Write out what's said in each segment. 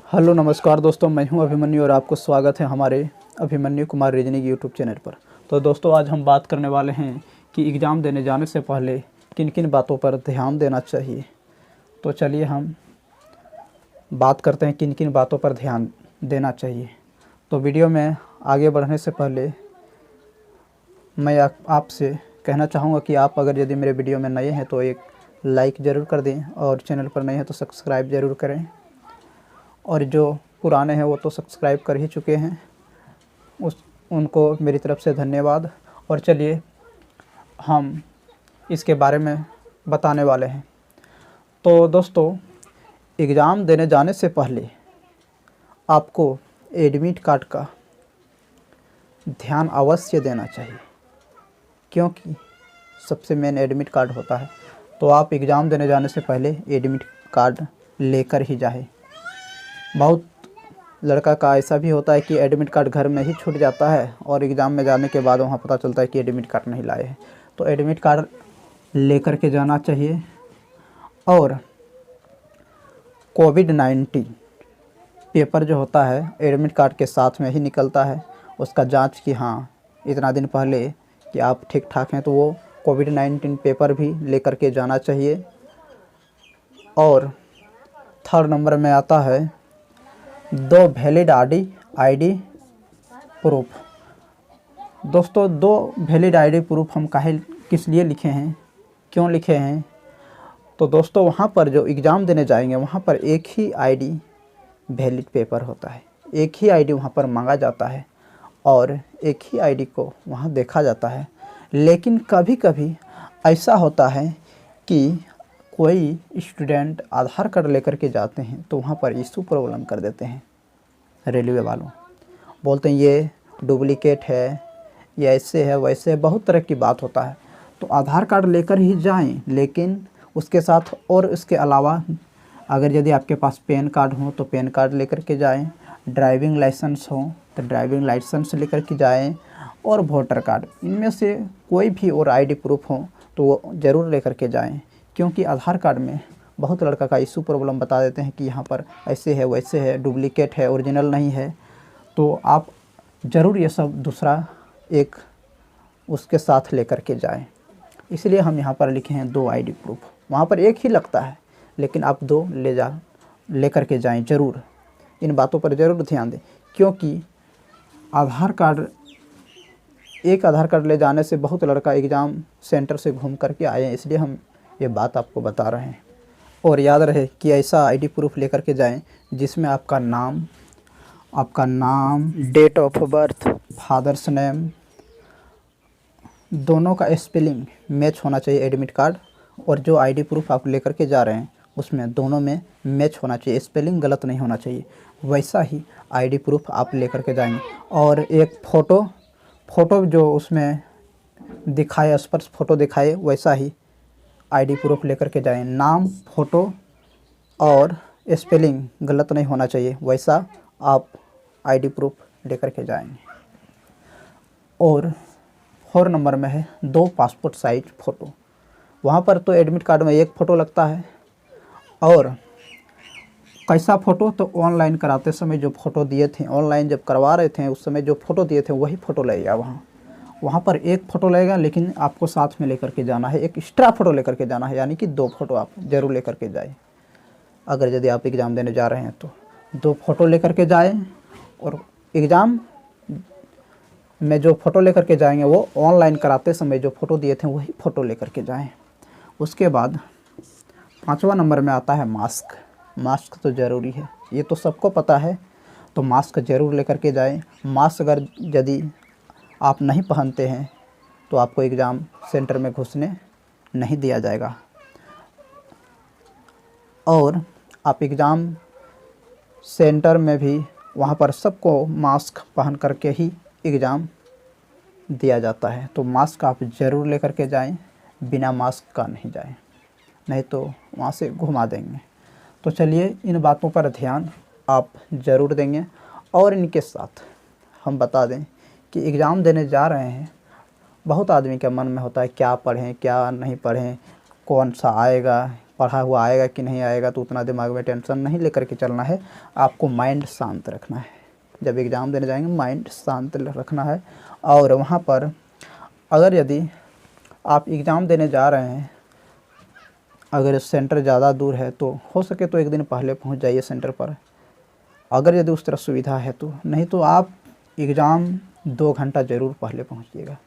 Hello नमस्कार दोस्तों, मैं हूं अभिमन्यु और आपको स्वागत है हमारे Abhimanyu Kumar reasoning YouTube channel पर। तो दोस्तों, आज हम बात करने वाले हैं कि एग्ज़ाम देने जाने से पहले किन किन बातों पर ध्यान देना चाहिए। तो चलिए हम बात करते हैं किन किन बातों पर ध्यान देना चाहिए। तो वीडियो में आगे बढ़ने से पहले मैं आपसे कहना चाहूँगा कि आप अगर यदि मेरे वीडियो में नए हैं तो एक लाइक ज़रूर कर दें और चैनल पर नए हैं तो सब्सक्राइब ज़रूर करें। और जो पुराने हैं वो तो सब्सक्राइब कर ही चुके हैं, उनको मेरी तरफ़ से धन्यवाद। और चलिए हम इसके बारे में बताने वाले हैं। तो दोस्तों, एग्ज़ाम देने जाने से पहले आपको एडमिट कार्ड का ध्यान अवश्य देना चाहिए, क्योंकि सबसे मेन एडमिट कार्ड होता है। तो आप एग्ज़ाम देने जाने से पहले एडमिट कार्ड लेकर ही जाएं। बहुत लड़का का ऐसा भी होता है कि एडमिट कार्ड घर में ही छूट जाता है और एग्ज़ाम में जाने के बाद वहाँ पता चलता है कि एडमिट कार्ड नहीं लाए हैं। तो एडमिट कार्ड लेकर के जाना चाहिए। और कोविड-19 पेपर जो होता है एडमिट कार्ड के साथ में ही निकलता है, उसका जांच कि हाँ इतना दिन पहले कि आप ठीक ठाक हैं, तो वो कोविड-19 पेपर भी लेकर के जाना चाहिए। और थर्ड नंबर में आता है 2 वैलिड आईडी प्रूफ। दोस्तों, 2 वैलिड आईडी प्रूफ हम किस लिए लिखे हैं, क्यों लिखे हैं? तो दोस्तों, वहाँ पर जो एग्ज़ाम देने जाएंगे वहाँ पर एक ही आईडी वैलिड पेपर होता है, एक ही आईडी वहाँ पर मांगा जाता है और एक ही आईडी को वहाँ देखा जाता है। लेकिन कभी कभी ऐसा होता है कि कोई स्टूडेंट आधार कार्ड लेकर के जाते हैं तो वहाँ पर इशू प्रॉब्लम कर देते हैं। रेलवे वालों बोलते हैं ये डुप्लीकेट है, ये ऐसे है वैसे है, बहुत तरह की बात होता है। तो आधार कार्ड लेकर ही जाएं, लेकिन उसके साथ और इसके अलावा अगर यदि आपके पास पैन कार्ड हो तो पैन कार्ड लेकर के जाएं, ड्राइविंग लाइसेंस हो तो ड्राइविंग लाइसेंस लेकर के जाएं, और वोटर कार्ड, इनमें से कोई भी और आईडी प्रूफ हो तो वो ज़रूर लेकर के जाएं। क्योंकि आधार कार्ड में बहुत लड़का का इशू प्रॉब्लम बता देते हैं कि यहाँ पर ऐसे है वैसे है, डुप्लीकेट है, ओरिजिनल नहीं है। तो आप ज़रूर ये सब दूसरा एक उसके साथ लेकर के जाएं। इसलिए हम यहाँ पर लिखे हैं 2 आईडी प्रूफ। वहाँ पर एक ही लगता है, लेकिन आप 2 लेकर के जाएं ज़रूर। इन बातों पर ज़रूर ध्यान दें, क्योंकि एक आधार कार्ड ले जाने से बहुत लड़का एग्ज़ाम सेंटर से घूम करके आए हैं, इसलिए हम ये बात आपको बता रहे हैं। और याद रहे कि ऐसा आईडी प्रूफ लेकर के जाएं जिसमें आपका नाम, date of birth, father's name, दोनों का स्पेलिंग मैच होना चाहिए एडमिट कार्ड। और जो आईडी प्रूफ आप लेकर के जा रहे हैं उसमें दोनों में मैच होना चाहिए, स्पेलिंग गलत नहीं होना चाहिए। वैसा ही आईडी प्रूफ आप लेकर के जाएंगे। और एक फ़ोटो जो उसमें दिखाए, स्पष्ट फ़ोटो दिखाए, वैसा ही आईडी प्रूफ लेकर के जाएं। नाम, फ़ोटो और स्पेलिंग गलत नहीं होना चाहिए, वैसा आप आईडी प्रूफ लेकर के जाएंगे। और 4 नंबर में है 2 पासपोर्ट साइज फ़ोटो। वहाँ पर तो एडमिट कार्ड में एक फ़ोटो लगता है, और कैसा फ़ोटो, तो ऑनलाइन कराते समय जो फ़ोटो दिए थे, ऑनलाइन जब करवा रहे थे उस समय जो फ़ोटो दिए थे वही फ़ोटो लगेगा। वहाँ पर एक फ़ोटो लगेगा, लेकिन आपको साथ में लेकर के जाना है, एक एक्स्ट्रा फ़ोटो लेकर के जाना है, यानी कि 2 फ़ोटो आप ज़रूर लेकर के जाएं। अगर यदि आप एग्ज़ाम देने जा रहे हैं तो 2 फ़ोटो लेकर के जाएं। और एग्ज़ाम में जो फ़ोटो लेकर के जाएंगे वो ऑनलाइन कराते समय जो फ़ोटो दिए थे वही फ़ोटो लेकर के जाएं। उसके बाद 5वां नंबर में आता है मास्क। मास्क तो ज़रूरी है, ये तो सबको पता है, तो मास्क ज़रूर लेकर के जाएं। मास्क अगर यदि आप नहीं पहनते हैं तो आपको एग्ज़ाम सेंटर में घुसने नहीं दिया जाएगा। और आप एग्ज़ाम सेंटर में भी वहाँ पर सबको मास्क पहन करके ही एग्ज़ाम दिया जाता है। तो मास्क आप ज़रूर लेकर के जाएं, बिना मास्क का नहीं जाएं, नहीं तो वहाँ से घुमा देंगे। तो चलिए इन बातों पर ध्यान आप ज़रूर देंगे। और इनके साथ हम बता दें कि एग्ज़ाम देने जा रहे हैं, बहुत आदमी के मन में होता है क्या पढ़ें क्या नहीं पढ़ें, कौन सा आएगा पढ़ा हुआ आएगा कि नहीं आएगा, तो उतना दिमाग में टेंशन नहीं लेकर के चलना है। आपको माइंड शांत रखना है। जब एग्ज़ाम देने जाएंगे माइंड शांत रखना है। और वहाँ पर अगर यदि आप एग्ज़ाम देने जा रहे हैं, अगर सेंटर ज़्यादा दूर है तो हो सके तो एक दिन पहले पहुँच जाइए सेंटर पर, अगर यदि उस तरह सुविधा है तो। नहीं तो आप एग्ज़ाम 2 घंटा ज़रूर पहले पहुँचिएगा।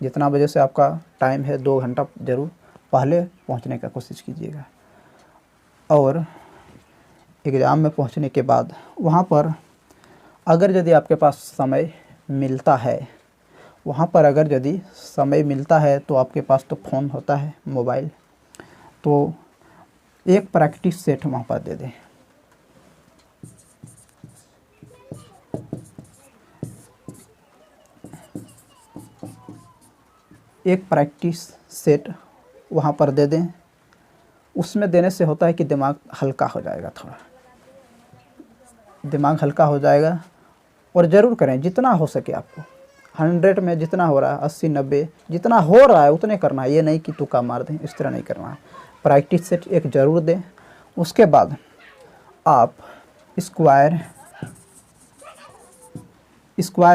जितना बजे से आपका टाइम है 2 घंटा ज़रूर पहले पहुँचने का कोशिश कीजिएगा। और एग्ज़ाम में पहुँचने के बाद वहाँ पर अगर यदि आपके पास समय मिलता है, वहाँ पर अगर यदि समय मिलता है तो आपके पास तो फ़ोन होता है, मोबाइल, तो एक प्रैक्टिस सेट वहाँ पर दे दें। एक प्रैक्टिस सेट वहाँ पर दे दें। उसमें देने से होता है कि दिमाग हल्का हो जाएगा, थोड़ा दिमाग हल्का हो जाएगा। और ज़रूर करें जितना हो सके आपको, 100 में जितना हो रहा है, 80 90 जितना हो रहा है उतने करना है। ये नहीं कि तुक्का मार दें, इस तरह नहीं करना है। प्रैक्टिस सेट एक ज़रूर दें। उसके बाद आप स्क्वायर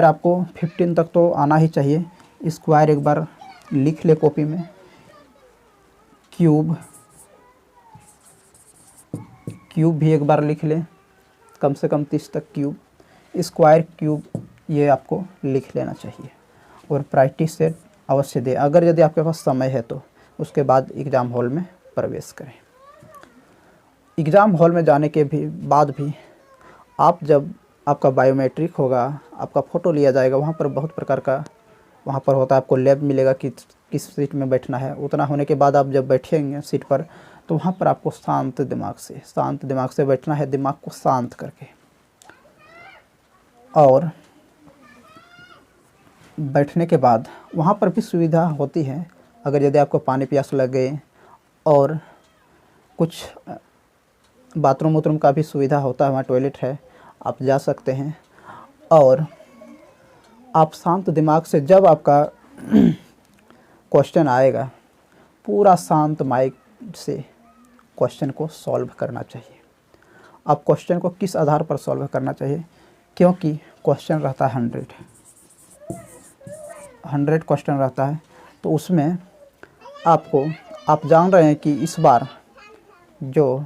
आपको 15 तक तो आना ही चाहिए। स्क्वायर एक बार लिख ले कॉपी में। क्यूब भी एक बार लिख लें, कम से कम 30 तक क्यूब, स्क्वायर, क्यूब, ये आपको लिख लेना चाहिए। और प्रैक्टिस सेट अवश्य दें। अगर यदि आपके पास समय है तो उसके बाद एग्ज़ाम हॉल में प्रवेश करें। एग्ज़ाम हॉल में जाने के बाद भी आप जब आपका बायोमेट्रिक होगा, आपका फ़ोटो लिया जाएगा, वहाँ पर बहुत प्रकार का वहाँ पर होता है। आपको लैब मिलेगा कि किस सीट में बैठना है। उतना होने के बाद आप जब बैठेंगे सीट पर, तो वहाँ पर आपको शांत दिमाग से बैठना है, दिमाग को शांत करके। और बैठने के बाद वहाँ पर भी सुविधा होती है। अगर यदि आपको पानी प्यास लगे और कुछ बाथरूम का भी सुविधा होता है, वहाँ टॉयलेट है, आप जा सकते हैं। और आप शांत दिमाग से जब आपका क्वेश्चन आएगा, पूरा शांत माइंड से क्वेश्चन को सॉल्व करना चाहिए। आप क्वेश्चन को किस आधार पर सॉल्व करना चाहिए, क्योंकि क्वेश्चन रहता है 100 क्वेश्चन रहता है। तो उसमें आप जान रहे हैं कि इस बार जो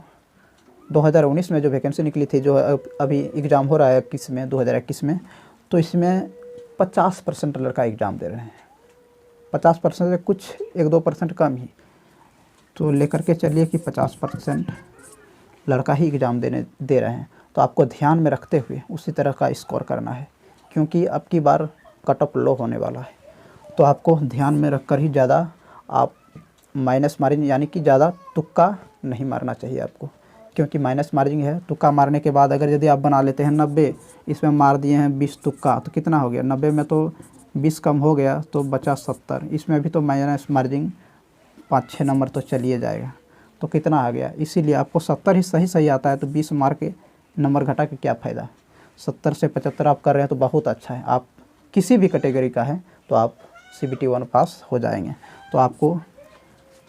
2019 में जो वैकेंसी निकली थी, जो अभी एग्ज़ाम हो रहा है 2021 में, तो इसमें 50% लड़का एग्ज़ाम दे रहे हैं। 50% से कुछ 1-2% कम ही, तो लेकर के चलिए कि 50% लड़का ही एग्ज़ाम दे रहे हैं। तो आपको ध्यान में रखते हुए उसी तरह का स्कोर करना है, क्योंकि अब की बार कट ऑफ लो होने वाला है। तो आपको ध्यान में रखकर ही ज़्यादा आप माइनस मार्जिंग, यानी कि ज़्यादा तुक्का नहीं मारना चाहिए आपको, क्योंकि माइनस मार्जिंग है। तुक्का मारने के बाद अगर यदि आप बना लेते हैं 90, इसमें मार दिए हैं 20 तुक्का, तो कितना हो गया? 90 में तो 20 कम हो गया, तो बचा 70। इसमें भी तो माइनस मार्जिंग 5-6 नंबर तो चलिए जाएगा, तो कितना आ गया? इसीलिए आपको 70 ही सही आता है, तो 20 मार के नंबर घटा के क्या फ़ायदा। 70 से 75 आप कर रहे हैं तो बहुत अच्छा है। आप किसी भी कैटेगरी का है तो आप CBT 1 पास हो जाएंगे। तो आपको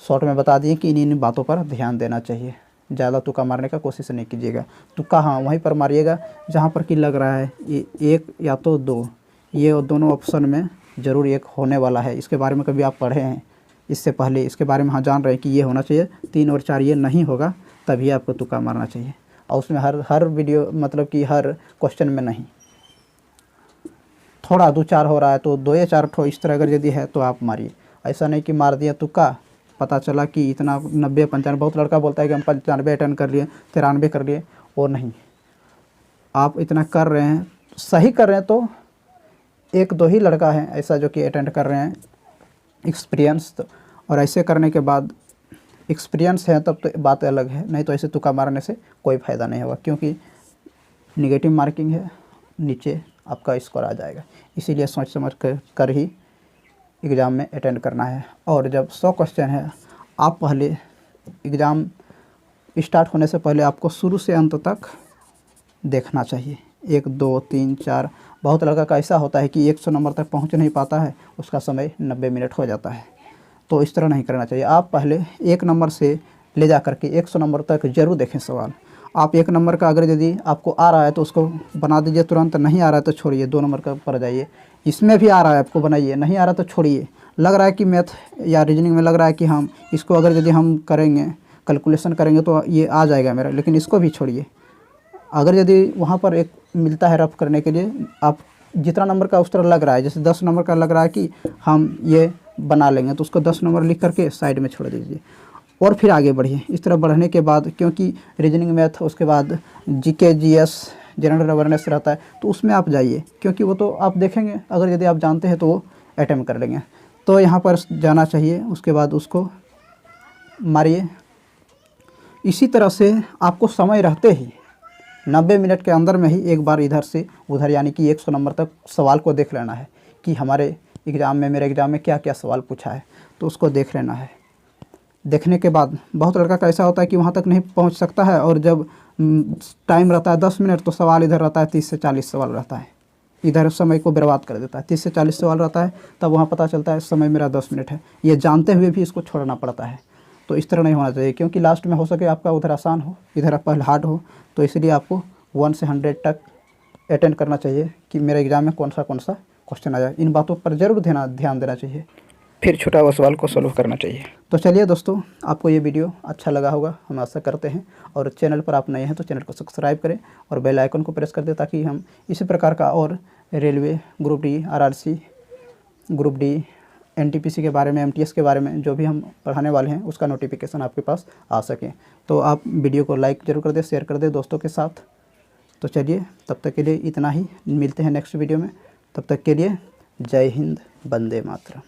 शॉर्ट में बता दिए कि इन बातों पर ध्यान देना चाहिए। ज़्यादा तुक्का मारने का कोशिश नहीं कीजिएगा। तुक्का हाँ वहीं पर मारिएगा जहाँ पर कि लग रहा है ये 1 या तो 2, ये दोनों ऑप्शन में ज़रूर एक होने वाला है। इसके बारे में कभी आप पढ़े हैं इससे पहले, इसके बारे में हाँ जान रहे हैं कि ये होना चाहिए, 3 और 4 ये नहीं होगा, तभी आपको तुक्का मारना चाहिए। और उसमें हर वीडियो मतलब कि हर क्वेश्चन में नहीं, थोड़ा 2-4 हो रहा है तो 2 या 4 ठो इस तरह अगर यदि है तो आप मारिए। ऐसा नहीं कि मार दिया तुक्का, पता चला कि इतना 90-95, बहुत लड़का बोलता है कि हम 95 अटेंड कर लिए, 93 कर लिए, और नहीं। आप इतना कर रहे हैं, सही कर रहे हैं, तो 1-2 ही लड़का है ऐसा जो कि अटेंड कर रहे हैं एक्सपीरियंस। और ऐसे करने के बाद एक्सपीरियंस है तब तो बात अलग है, नहीं तो ऐसे तुक्का मारने से कोई फ़ायदा नहीं होगा, क्योंकि निगेटिव मार्किंग है, नीचे आपका स्कोर आ जाएगा। इसीलिए सोच समझ कर ही एग्ज़ाम में अटेंड करना है। और जब 100 क्वेश्चन है, आप पहले एग्ज़ाम स्टार्ट होने से पहले आपको शुरू से अंत तक देखना चाहिए। 1 2 3 4, बहुत लड़का का ऐसा होता है कि 100 नंबर तक पहुंच नहीं पाता है, उसका समय 90 मिनट हो जाता है। तो इस तरह नहीं करना चाहिए। आप पहले 1 नंबर से ले जा करके 100 नंबर तक जरूर देखें सवाल। आप 1 नंबर का अगर यदि आपको आ रहा है तो उसको बना दीजिए तुरंत, नहीं आ रहा है तो छोड़िए, 2 नंबर का पर जाइए। इसमें भी आ रहा है आपको बनाइए, नहीं आ रहा तो छोड़िए। लग रहा है कि मैथ या रीजनिंग में लग रहा है कि हम इसको अगर यदि हम करेंगे, कैलकुलेशन करेंगे तो ये आ जाएगा मेरा, लेकिन इसको भी छोड़िए। अगर यदि वहाँ पर एक मिलता है रफ करने के लिए, आप जितना नंबर का उस तरह लग रहा है, जैसे 10 नंबर का लग रहा है कि हम ये बना लेंगे, तो उसको 10 नंबर लिख करके साइड में छोड़ दीजिए और फिर आगे बढ़िए। इस तरह बढ़ने के बाद, क्योंकि रीजनिंग मैथ उसके बाद जीके जीएस जनरल अवेयरनेस रहता है, तो उसमें आप जाइए, क्योंकि वो तो आप देखेंगे, अगर यदि आप जानते हैं तो वो अटैम्प्ट कर लेंगे। तो यहाँ पर जाना चाहिए, उसके बाद उसको मारिए। इसी तरह से आपको समय रहते ही 90 मिनट के अंदर में ही एक बार इधर से उधर, यानी कि 100 नंबर तक सवाल को देख लेना है कि हमारे एग्ज़ाम में, मेरे एग्ज़ाम में क्या क्या सवाल पूछा है, तो उसको देख लेना है। देखने के बाद बहुत लड़का का ऐसा होता है कि वहाँ तक नहीं पहुँच सकता है, और जब टाइम रहता है 10 मिनट तो सवाल इधर रहता है 30 से 40 सवाल रहता है, इधर समय को बर्बाद कर देता है। 30 से 40 सवाल रहता है, तब वहाँ पता चलता है समय मेरा 10 मिनट है, ये जानते हुए भी इसको छोड़ना पड़ता है। तो इस तरह नहीं होना चाहिए, क्योंकि लास्ट में हो सके आपका उधर आसान हो, इधर पहले हार्ड हो। तो इसलिए आपको 1 से 100 तक अटेंड करना चाहिए कि मेरे एग्ज़ाम में कौन सा क्वेश्चन आया। इन बातों पर ज़रूर ध्यान देना चाहिए, फिर छोटा हुआ सवाल को सॉल्व करना चाहिए। तो चलिए दोस्तों, आपको ये वीडियो अच्छा लगा होगा, हम आशा करते हैं। और चैनल पर आप नए हैं तो चैनल को सब्सक्राइब करें और बेल आइकन को प्रेस कर दें, ताकि हम इसी प्रकार का और railway, group D, RRC, group D, NTPC के बारे में, एमटीएस के बारे में जो भी हम पढ़ाने वाले हैं उसका नोटिफिकेशन आपके पास आ सके। तो आप वीडियो को लाइक ज़रूर कर दें, शेयर कर दें दोस्तों के साथ। तो चलिए, तब तक के लिए इतना ही, मिलते हैं नेक्स्ट वीडियो में। तब तक के लिए जय हिंद, वंदे मातरम।